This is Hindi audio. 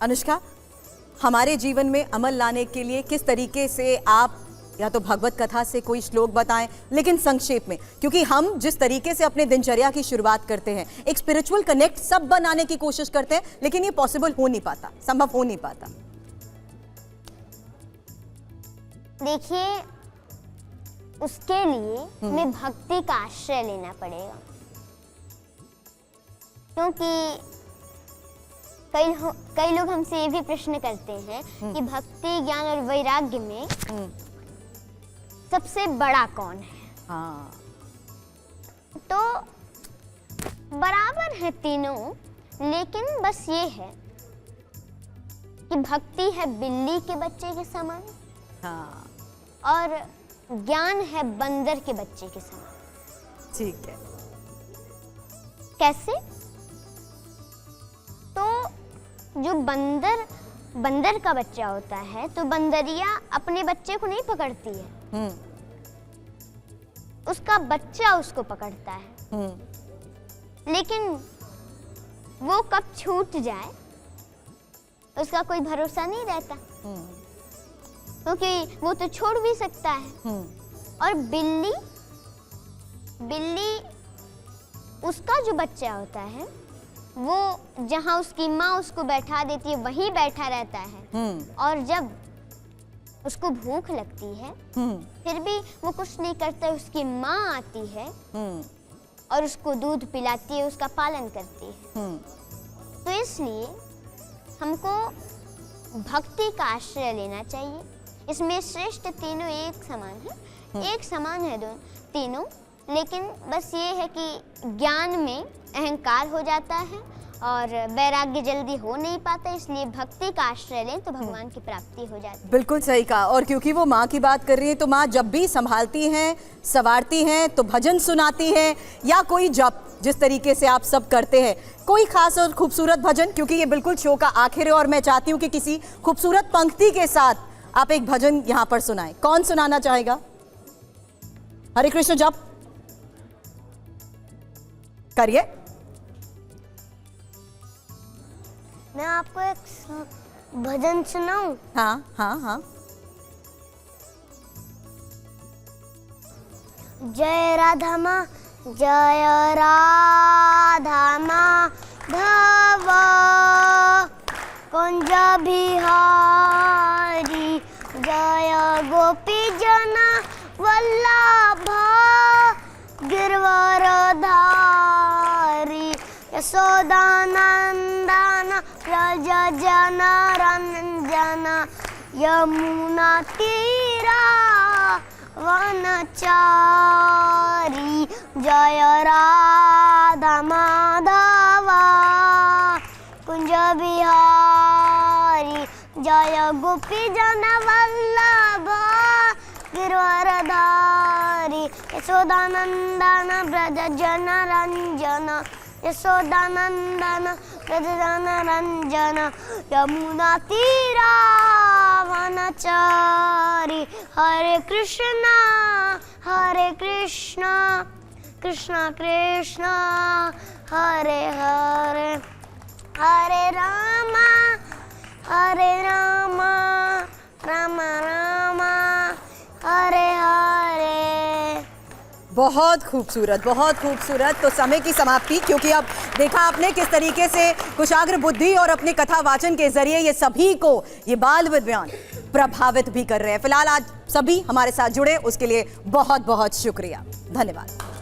अनुष्का, हमारे जीवन में अमल लाने के लिए किस तरीके से आप या तो भगवत कथा से कोई श्लोक बताएं, लेकिन संक्षेप में, क्योंकि हम जिस तरीके से अपने दिनचर्या की शुरुआत करते हैं, एक स्पिरिचुअल कनेक्ट सब बनाने की कोशिश करते हैं, लेकिन ये पॉसिबल हो नहीं पाता, संभव हो नहीं पाता। देखिए, उसके लिए हमें भक्ति का आश्रय लेना पड़ेगा, क्योंकि कई लोग हमसे ये भी प्रश्न करते हैं कि भक्ति, ज्ञान और वैराग्य में सबसे बड़ा कौन है। हाँ। तो बराबर है तीनों, लेकिन बस ये है कि भक्ति है बिल्ली के बच्चे के समान। हाँ। और ज्ञान है बंदर के बच्चे के समान। ठीक है। कैसे? तो जो बंदर का बच्चा होता है, तो बंदरिया अपने बच्चे को नहीं पकड़ती है, उसका बच्चा उसको पकड़ता है। लेकिन वो कब छूट जाए उसका कोई भरोसा नहीं रहता, क्योंकि वो तो छोड़ भी सकता है। और बिल्ली उसका जो बच्चा होता है, वो जहाँ उसकी माँ उसको बैठा देती है वहीं बैठा रहता है। और जब उसको भूख लगती है, फिर भी वो कुछ नहीं करता, उसकी माँ आती है और उसको दूध पिलाती है, उसका पालन करती है। तो इसलिए हमको भक्ति का आश्रय लेना चाहिए। इसमें श्रेष्ठ तीनों एक समान है, एक समान है तीनों, लेकिन बस ये है कि ज्ञान में अहंकार हो जाता है और वैराग्य जल्दी हो नहीं पाता, इसलिए भक्ति का आश्रय लें तो भगवान की प्राप्ति हो जाती है। बिल्कुल सही कहा। और क्योंकि वो माँ की बात कर रही है, तो माँ जब भी संभालती हैं, संवारती हैं, तो भजन सुनाती हैं या कोई जप, जिस तरीके से आप सब करते हैं, कोई खास और खूबसूरत भजन, क्योंकि ये बिल्कुल शो का आखिर है और मैं चाहती हूँ कि किसी खूबसूरत पंक्ति के साथ आप एक भजन यहाँ पर सुनाएं। कौन सुनाना चाहेगा? हरे कृष्ण जप करिए। मैं आपको एक भजन सुनाऊं? हाँ हाँ हाँ। जय राधा माँ, जय राधा माधव, कुंज बिहारी, जय गोपी जना वल्लभ, गिरवरधारी, यशोदानंदन व्रज जन रंजन, यमुना तीरा वनचारी, जय राधा माधव, कुंज बिहारी, जय गोपी जन वल्लभ, गिरवरधारी, यशोदानंदन व्रज जन रंजन, यशोदानंदन व्रज जन रंजन, यमुना तीरा वनचारी, हरे कृष्णा कृष्णा कृष्णा हरे हरे, हरे रामा राम राम हरे हरे। बहुत खूबसूरत, बहुत खूबसूरत। तो समय की समाप्ति, क्योंकि अब देखा आपने किस तरीके से कुशाग्र बुद्धि और अपने कथा वाचन के जरिए ये सभी को, ये बाल विद्वान प्रभावित भी कर रहे हैं। फिलहाल आज सभी हमारे साथ जुड़े, उसके लिए बहुत बहुत शुक्रिया, धन्यवाद।